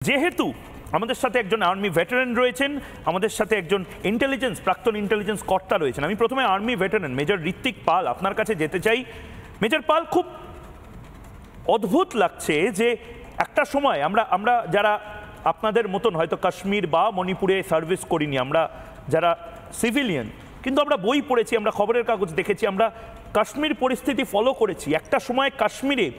যেহেতু আমাদের সাথে একজন আর্মি ভেটারেন রয়েছেন, আমাদের সাথে একজন প্রাক্তন ইন্টেলিজেন্স কর্তা রয়েছেন। আমি প্রথমে আর্মি ভেটারেন মেজর ঋত্বিক পাল আপনার কাছে যেতে চাই। মেজর পাল, খুব অদ্ভুত লাগছে যে একটা সময় আমরা যারা আপনাদের মতন হয়তো কাশ্মীর বা মণিপুরে সার্ভিস করিনি, আমরা যারা সিভিলিয়ান, কিন্তু আমরা বই পড়েছি, আমরা খবরের কাগজ দেখেছি, আমরা কাশ্মীর পরিস্থিতি ফলো করেছি। একটা সময় কাশ্মীরে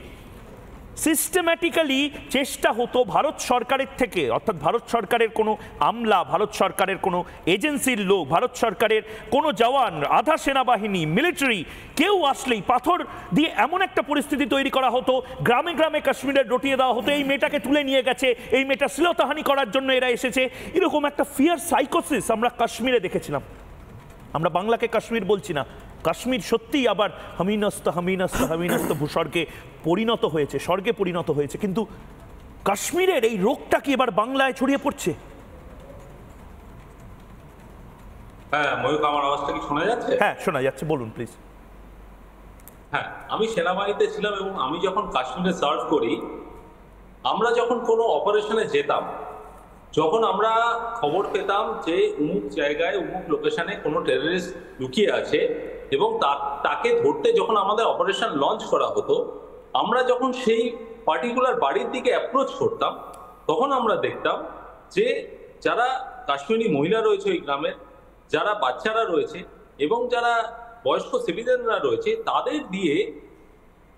সিস্টেম্যাটিক্যালি চেষ্টা হতো ভারত সরকারের থেকে, অর্থাৎ ভারত সরকারের কোনো আমলা, ভারত সরকারের কোনো এজেন্সির লোক, ভারত সরকারের কোনো জওয়ান, আধা সেনাবাহিনী, মিলিটারি কেউ আসলেই পাথর দিয়ে এমন একটা পরিস্থিতি তৈরি করা হতো, গ্রামে গ্রামে কাশ্মীরে রটিয়ে দেওয়া হতো, এই মেয়েটাকে তুলে নিয়ে গেছে, এই মেয়েটা শ্লীলতাহানি করার জন্য এরা এসেছে। এরকম একটা ফিয়ার সাইকোসিস আমরা কাশ্মীরে দেখেছিলাম। আমরা বাংলাকে কাশ্মীর বলছি না, কাশ্মীর সত্যিই আবার হামিনস্ত ভূস্বর্গে পরিণত হয়েছে, স্বর্গে পরিণত হয়েছে। কিন্তু কাশ্মীরের এই রোগটা কি এবার বাংলায় ছড়িয়ে পড়ছে? হ্যাঁ ময়ূক, আমার আওয়াজটা কি শোনা যাচ্ছে? হ্যাঁ শোনা যাচ্ছে, বলুন প্লিজ। হ্যাঁ, আমি সেনাবাহিনীতে ছিলাম এবং আমি যখন কাশ্মীরে সার্ভ করি, আমরা যখন কোনো অপারেশনে যেতাম, যখন আমরা খবর পেতাম যে অমুক জায়গায় অমুক লোকেশনে কোনো টেররিস্ট লুকিয়ে আছে এবং তাকে ধরতে যখন আমাদের অপারেশন লঞ্চ করা হতো, আমরা যখন সেই পার্টিকুলার বাড়ির দিকে অ্যাপ্রোচ করতাম, তখন আমরা দেখতাম যে যারা কাশ্মীরি মহিলা রয়েছে ওই গ্রামের, যারা বাচ্চারা রয়েছে এবং যারা বয়স্ক সিটিজেনরা রয়েছে, তাদের দিয়ে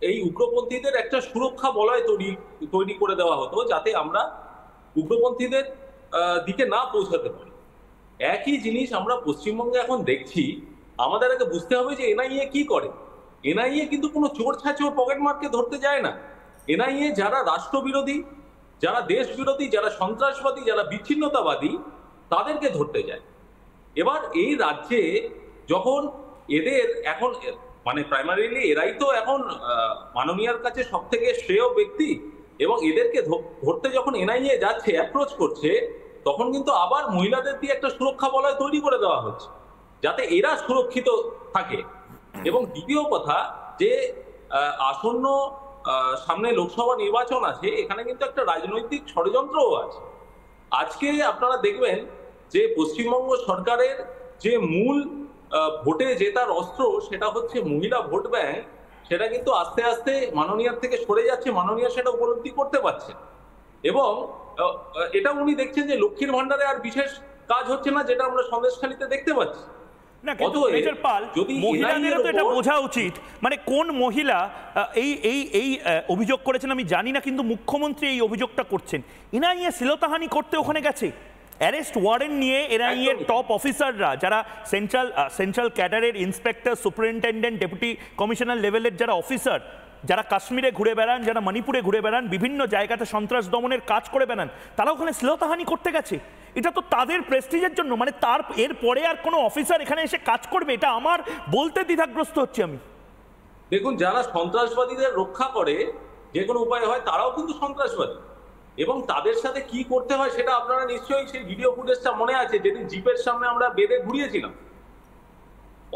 এই উগ্রপন্থীদের একটা সুরক্ষা বলয় তৈরি করে দেওয়া হতো, যাতে আমরা উগ্রপন্থীদের দিকে না পৌঁছাতে পারি। একই জিনিস আমরা পশ্চিমবঙ্গে এখন দেখছি। আমাদের আগে বুঝতে হবে যে এনআইএ কি করে। এনআইএ কিন্তু কোনো চোর ছাচোর পকেটমারকে ধরতে যায় না। এনআইএ যারা রাষ্ট্রবিরোধী, যারা দেশ বিরোধী, যারা সন্ত্রাসবাদী, যারা বিচ্ছিন্নতাবাদী, তাদেরকে ধরতে যায়। এবার এই রাজ্যে যখন এদের এখন মানে প্রাইমারিলি এরাই তো এখন মাননীয়ার কাছে সব থেকে শ্রেয় ব্যক্তি, এবং এদেরকে ধরতে যখন এনআইএ যাচ্ছে, অ্যাপ্রোচ করছে, তখন কিন্তু আবার মহিলাদের দিয়ে একটা সুরক্ষা বলয় তৈরি করে দেওয়া হচ্ছে যাতে এরা সুরক্ষিত থাকে। এবং দ্বিতীয় কথা, যে আসন্ন সামনে লোকসভা নির্বাচন আছে, এখানে কিন্তু একটা রাজনৈতিক ষড়যন্ত্রও আছে। আজকে আপনারা দেখবেন যে পশ্চিমবঙ্গ সরকারের যে মূল ভোটে জেতার অস্ত্র, সেটা হচ্ছে মহিলা ভোট ব্যাংক, সেটা কিন্তু আস্তে আস্তে মাননীয়ার থেকে সরে যাচ্ছে। মাননীয়া সেটা উপলব্ধি করতে পারছে এবং এটা উনি দেখছেন যে লক্ষ্মীর ভান্ডারে আর বিশেষ কাজ হচ্ছে না, যেটা আমরা সন্দেশখালীতে দেখতে পাচ্ছি। না, কিন্তু মেজর পাল, মহিলাদেরও তো এটা বোঝা উচিত, মানে কোন মহিলা এই অভিযোগ করেছেন আমি জানি না, কিন্তু মুখ্যমন্ত্রী এই অভিযোগটা করছেন। এনআইএ শ্লীলতাহানি করতে ওখানে গেছে, অ্যারেস্ট ওয়ারেন্ট নিয়ে এনআইএর টপ অফিসাররা, যারা সেন্ট্রাল ক্যাডারের ইন্সপেক্টর, সুপারিনটেন্ডেন্ট, ডেপুটি কমিশনার লেভেলের যারা অফিসার, যারা কাশ্মীরে ঘুরে বেড়ান, যারা মণিপুরে ঘুরে বেড়ান, বিভিন্ন জায়গাতে সন্ত্রাস দমনের কাজ করে বেড়ান, তারা ওখানে শ্লীলতাহানি করতে গেছে। এটা তো তাদের প্রেস্টিজের জন্য, মানে এর পরে আর কোনো অফিসার এখানে এসে কাজ করবে, এটা আমার বলতে দ্বিধাগ্রস্ত হচ্ছি আমি। দেখুন, যারা সন্ত্রাসবাদীদের রক্ষা করে যে কোনো উপায় হয়, তারাও কিন্তু সন্ত্রাসবাদী, এবং তাদের সাথে কি করতে হয় সেটা আপনারা নিশ্চয়ই সেই ভিডিও ফুটেজটা মনে আছে, যেদিন জিপের সামনে আমরা বেঁধে ঘুরিয়েছিলাম।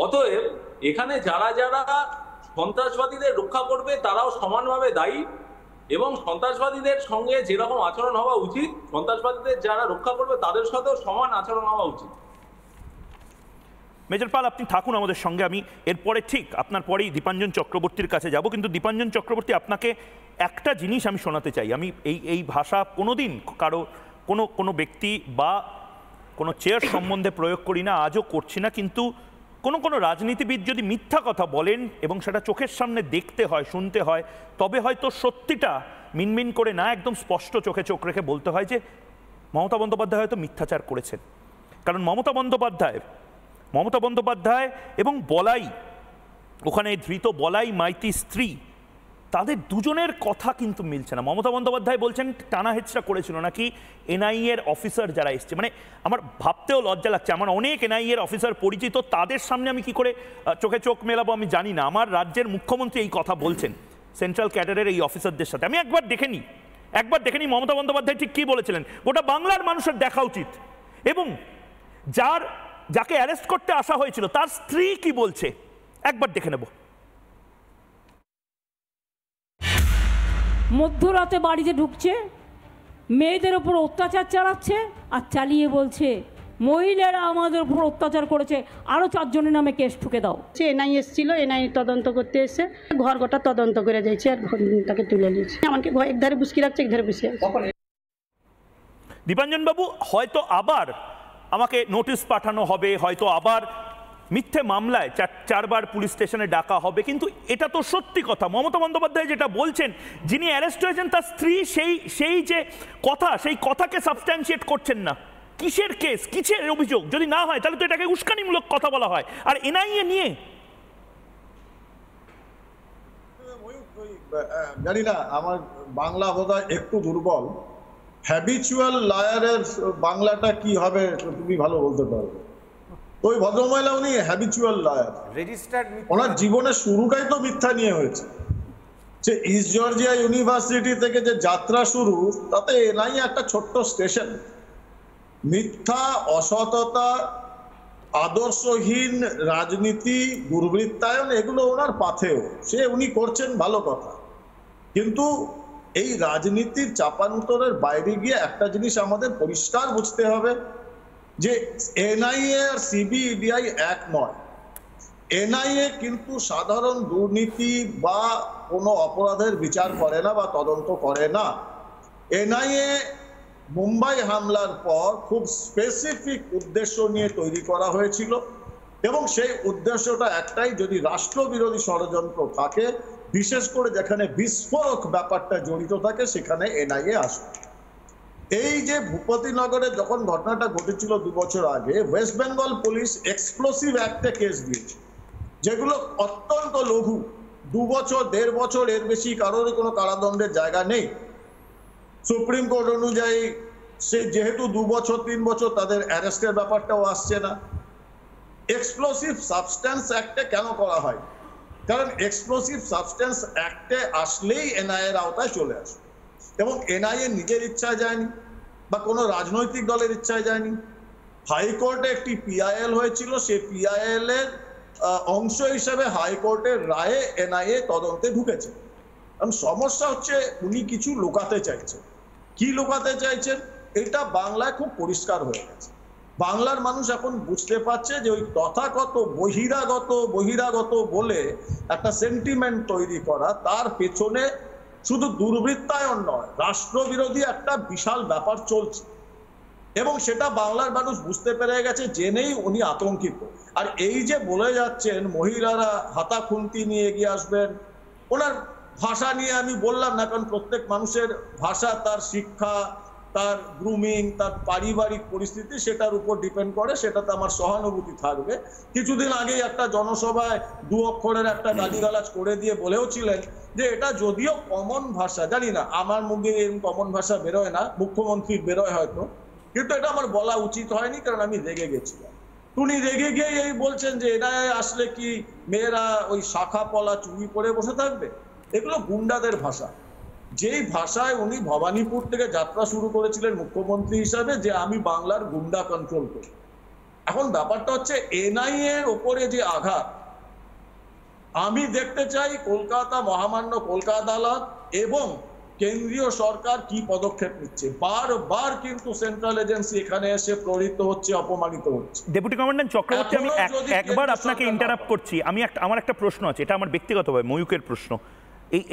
অতএব এখানে যারা যারা সন্ত্রাসবাদীদের রক্ষা করবে, তারাও সমানভাবে দায়ী, এবং সন্ত্রাসবাদীদের সঙ্গে যেরকম আচরণ হওয়া উচিত, সন্ত্রাসবাদীদের যারা রক্ষা করবে তাদের সাথেও সমান আচরণ হওয়া উচিত। মেজর পাল, আপনি থাকুন আমাদের সঙ্গে, আমি এরপরে ঠিক আপনার পরেই দীপাঞ্জন চক্রবর্তীর কাছে যাব। কিন্তু দীপাঞ্জন চক্রবর্তী, আপনাকে একটা জিনিস আমি শোনাতে চাই। আমি এই ভাষা কোনোদিন কোনো ব্যক্তি বা কোনো চেয়ার সম্বন্ধে প্রয়োগ করি না, আজও করছি না, কিন্তু কোনো রাজনীতিবিদ যদি মিথ্যা কথা বলেন এবং সেটা চোখের সামনে দেখতে হয়, শুনতে হয়, তবে হয়তো সত্যিটা মিনমিন করে না, একদম স্পষ্ট চোখে চোখ রেখে বলতে হয় যে মমতা বন্দ্যোপাধ্যায় হয়তো মিথ্যাচার করেছেন। কারণ মমতা বন্দ্যোপাধ্যায় এবং বলাই, ওখানে ধৃত বলাই মাইতি স্ত্রী, তাদের দুজনের কথা কিন্তু মিলছে না। মমতা বন্দ্যোপাধ্যায় বলছেন টানা হেঁচড়া করেছিল নাকি এনআইএর অফিসার যারা এসছে। মানে আমার ভাবতেও লজ্জা লাগছে, আমার অনেক এনআইএর অফিসার পরিচিত, তাদের সামনে আমি কি করে চোখে চোখ মেলাবো আমি জানি না। আমার রাজ্যের মুখ্যমন্ত্রী এই কথা বলছেন সেন্ট্রাল ক্যাডারের এই অফিসারদের সাথে। আমি একবার দেখে নিই মমতা বন্দ্যোপাধ্যায় ঠিক কী বলেছিলেন। গোটা বাংলার মানুষের দেখা উচিত, এবং যাকে অ্যারেস্ট করতে আসা হয়েছিল তার স্ত্রী কি বলছে একবার দেখে নেব। মধ্যরাতে বাড়িতে ঢুকছে, মেয়েদের ওপর অত্যাচার চালাচ্ছে আর চালিয়ে বলছে মহিলারা আমাদের উপর অত্যাচার করেছে, আরও 4 জনের নামে কেস ঠুকে দাও। সে এনআই এসেছিল, এনআই তদন্ত করতে এসে ঘর গোটা তদন্ত করে যাচ্ছে আর তাকে তুলে নিয়েছে। আমাকে একধারে বুসকি রাখছে, একধারে বসে আছে। দীপাঞ্জন বাবু, হয়তো আবার আমাকে নোটিশ পাঠানো হবে, হয়তো আবার মিথ্যে মামলায় 4বার পুলিশ স্টেশনে ডাকা হবে, কিন্তু এটা তো সত্যি কথা। মমতা বন্দ্যোপাধ্যায় যেটা বলছেন, যিনি অ্যারেস্ট হয়েছেন তার স্ত্রী সেই যে কথা, সেই কথাকে সাবস্ট্যান্সিয়েট করছেন না। কিসের কেস, কিসের অভিযোগ? যদি না হয় তাহলে তো এটাকে উস্কানিমূলক কথা বলা হয়। আর এনআইএ নিয়ে জানি না, আমার বাংলা বোধহয় একটু দুর্বল। হ্যাবিচুয়াল লায়ারের বাংলাটা কি হবে তুমি ভালো বলতে পারবে। ওই ভদ্রমহিলা উনি হ্যাবিচুয়াল লায়ার, ওনার জীবনের শুরুটাই তো মিথ্যা নিয়ে হয়েছে। যে ইস্ট জর্জিয়া ইউনিভার্সিটি থেকে যে যাত্রা শুরু, তাতে এনআইএ একটা ছোট্ট স্টেশন। মিথ্যা, অসততা, আদর্শহীন রাজনীতি, দুর্বৃত্তায়ন, এগুলো ওনার পাথেও, উনি করছেন ভালো কথা। কিন্তু এই রাজনীতির চাপানুতরের বাইরে গিয়ে একটা জিনিস আমাদের পরিষ্কার বুঝতে হবে, যে এনআইএ আর সিবিআই এক নয়। এনআইএ কিন্তু সাধারণ দুর্নীতি বা কোনো অপরাধের বিচার করে না বা তদন্ত করে না। এনআইএ মুম্বাই হামলার পর খুব স্পেসিফিক উদ্দেশ্য নিয়ে তৈরি করা হয়েছিল, এবং সেই উদ্দেশ্যটা একটাই, যদি রাষ্ট্রবিরোধী ষড়যন্ত্র থাকে, বিশেষ করে যেখানে বিস্ফোরক ব্যাপারটা জড়িত থাকে, সেখানে এনআইএ আসবে। এই যে ভূপতিনগরে যখন ঘটনাটা ঘটেছিল 2 বছর আগে, ওয়েস্ট বেঙ্গল পুলিশ এক্সপ্লোসিভ অ্যাক্টে কেস দিয়েছে, যেগুলো অত্যন্ত লঘু, 2 বছর 1.5 বছর, এর বেশি কারোরই কোনো কারাদণ্ডের জায়গা নেই। সুপ্রিম কোর্ট অনুযায়ী সে যেহেতু 2 বছর 3 বছর, তাদের অ্যারেস্টের ব্যাপারটাও আসছে না। এক্সপ্লোসিভ সাবস্ট্যান্স অ্যাক্টে কেন করা হয়? কারণ এক্সপ্লোসিভ সাবস্ট্যান্স অ্যাক্টে আসলেই এনআইএ এর আওতায় চলে আসে, এবং এনআইএ নিজের ইচ্ছায় যায়নি বা কোনো রাজনৈতিক দলের ইচ্ছায় যায়নি। হাইকোর্টে একটি পিআইএল হয়েছিল, সেই পিআইএল এর অংশ হিসেবে হাইকোর্টের রায়ে এনআইএ তদন্তে ঢুকেছে। কারণ সমস্যা হচ্ছে উনি কিছু লুকাতে চাইছেন। কি লুকাতে চাইছেন এটা বাংলায় খুব পরিষ্কার হয়ে গেছে। বাংলার মানুষ এখন বুঝতে পারছে যে ওই তথাকথ বহিরাগত বলে একটা সেন্টিমেন্ট তৈরি করা, তার পেছনে শুধু দুর্বৃত্তায়ন নয়, রাষ্ট্রবিরোধী একটা বিশাল ব্যাপার চলছে, এবং সেটা বাংলার মানুষ বুঝতে পেরে গেছে, জেনেই উনি আতঙ্কিত। আর এই যে বলে যাচ্ছেন মহিলারা হাতা খুন্তি নিয়ে এগিয়ে আসবেন, ওনার ভাষা নিয়ে আমি বললাম না, কারণ প্রত্যেক মানুষের ভাষা, তার শিক্ষা, তার গ্রুমিং, তার পারিবারিক পরিস্থিতি, সেটার উপর ডিপেন্ড করে, সেটাতে আমার সহানুভূতি থাকবে। কিছুদিন আগেই একটা জনসভায় 2 অক্ষরের একটা গালিগালাজ করে দিয়ে বলেওছিলেন যে এটা যদিও কমন ভাষা, জানি না আমার মুখে এরকম কমন ভাষা বেরোয় না, মুখ্যমন্ত্রীর বেরোয় হয়তো, কিন্তু এটা আমার বলা উচিত হয়নি, কারণ আমি রেগে গেছিলাম। উনি রেগে গিয়ে এই বলছেন যে এনআইএ আসলে কি মেয়েরা ওই শাখা পলা চুরি পরে বসে থাকবে? এগুলো গুন্ডাদের ভাষা। যেই ভাষায় উনি ভবানীপুর থেকে যাত্রা শুরু করেছিলেন মুখ্যমন্ত্রী হিসাবে, যে আমি বাংলার গুন্ডা কন্ট্রোল করি। এখন ব্যাপারটা হচ্ছে এনআইএ এর ওপরে যে আঘাত, আমি দেখতে চাই কলকাতা মহামান্য কলকাতা আদালত এবং কেন্দ্রীয় সরকার কি পদক্ষেপ নিচ্ছে। বারবার কিন্তু সেন্ট্রাল এজেন্সি এখানে এসে প্রহৃত হচ্ছে, অপমানিত হচ্ছে। ডেপুটি কমান্ড্যান্ট চক্রবর্তী, আমি একবার আপনাকে ইন্টারাপ্ট করছি। আমার একটা প্রশ্ন আছে, এটা আমার ব্যক্তিগতভাবে ময়ূকের প্রশ্ন।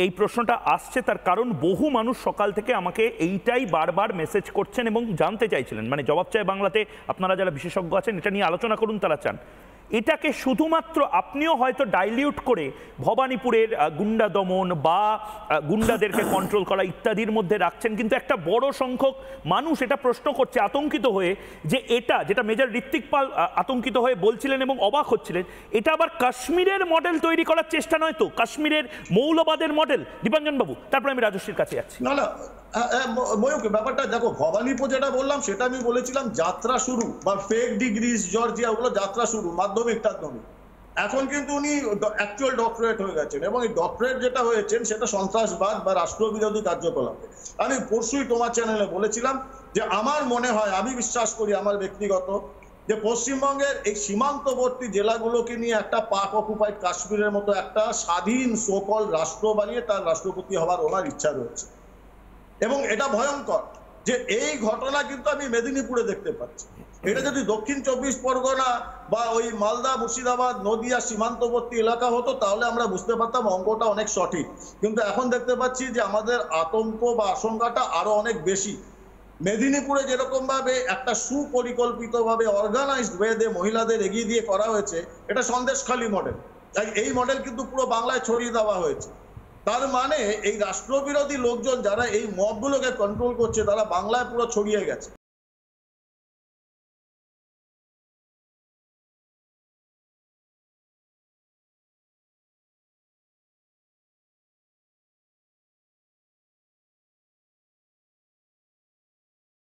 এই প্রশ্নটা আসছে তার কারণ বহু মানুষ সকাল থেকে আমাকে এইটাই বারবার মেসেজ করছেন এবং জানতে চাইছিলেন, মানে জবাব চায় বাংলাতে আপনারা যারা বিশেষজ্ঞ আছেন এটা নিয়ে আলোচনা করুন, তারা চান এটাকে শুধুমাত্র আপনিও হয়তো ডাইলিউট করে ভবানীপুরের গুন্ডা দমন বা গুন্ডাদেরকে কন্ট্রোল করা ইত্যাদির মধ্যে রাখছেন, কিন্তু একটা বড় সংখ্যক মানুষ এটা প্রশ্ন করছে আতঙ্কিত হয়ে, যে এটা যেটা মেজর ঋত্বিক পাল আতঙ্কিত হয়ে বলছিলেন এবং অবাক হচ্ছিলেন, এটা আবার কাশ্মীরের মডেল তৈরি করার চেষ্টা নয় তো, কাশ্মীরের মৌলবাদের মডেল? দীপাঞ্জন বাবু, তারপরে আমি রাজশ্রীর কাছে যাচ্ছি। না না ময়ূক, ব্যাপারটা দেখো, ভবানীপুর যেটা বললাম সেটা আমি বলেছিলাম যাত্রা শুরু বা ফেক ডিগ্রিজ জর্জিয়া, ওগুলো যাত্রা শুরু, মাধ্যমিক টাধ্যমিক। এখন কিন্তু উনি অ্যাকচুয়াল ডক্টরেট হয়ে গেছেন, এবং এই ডক্টরেট যেটা হয়েছেন সেটা সন্ত্রাসবাদ বা রাষ্ট্রবিরোধী কার্যকলাপে। আমি পরশুই তোমার চ্যানেলে বলেছিলাম যে আমার মনে হয়, আমি বিশ্বাস করি আমার ব্যক্তিগত, যে পশ্চিমবঙ্গের এই সীমান্তবর্তী জেলাগুলোকে নিয়ে একটা পাক অকুপাইড কাশ্মীরের মতো একটা স্বাধীন সোকল রাষ্ট্র বানিয়ে তার রাষ্ট্রপতি হওয়ার ওনার ইচ্ছা রয়েছে, এবং এটা ভয়ঙ্কর। যে এই ঘটনা কিন্তু আমি মেদিনীপুরে দেখতে পাচ্ছি। এটা যদি দক্ষিণ 24 পরগনা বা ওই মালদা, মুর্শিদাবাদ, নদিয়া সীমান্তবর্তী এলাকা হতো তাহলে আমরা বুঝতে পারতাম অঙ্কটা অনেক সঠিক। কিন্তু এখন দেখতে পাচ্ছি যে আমাদের আতঙ্ক বা আশঙ্কাটা আরো অনেক বেশি। মেদিনীপুরে যেরকম ভাবে একটা সুপরিকল্পিত ভাবে অর্গানাইজড ওয়েতে মহিলাদের এগিয়ে দিয়ে করা হয়েছে, এটা সন্দেশখালী মডেল। তাই এই মডেল কিন্তু পুরো বাংলায় ছড়িয়ে দেওয়া হয়েছে। তার মানে এই রাষ্ট্রবিরোধী লোকজন যারা এই মবগুলোকে কন্ট্রোল করছে তারা বাংলায় পুরো ছড়িয়ে গেছে।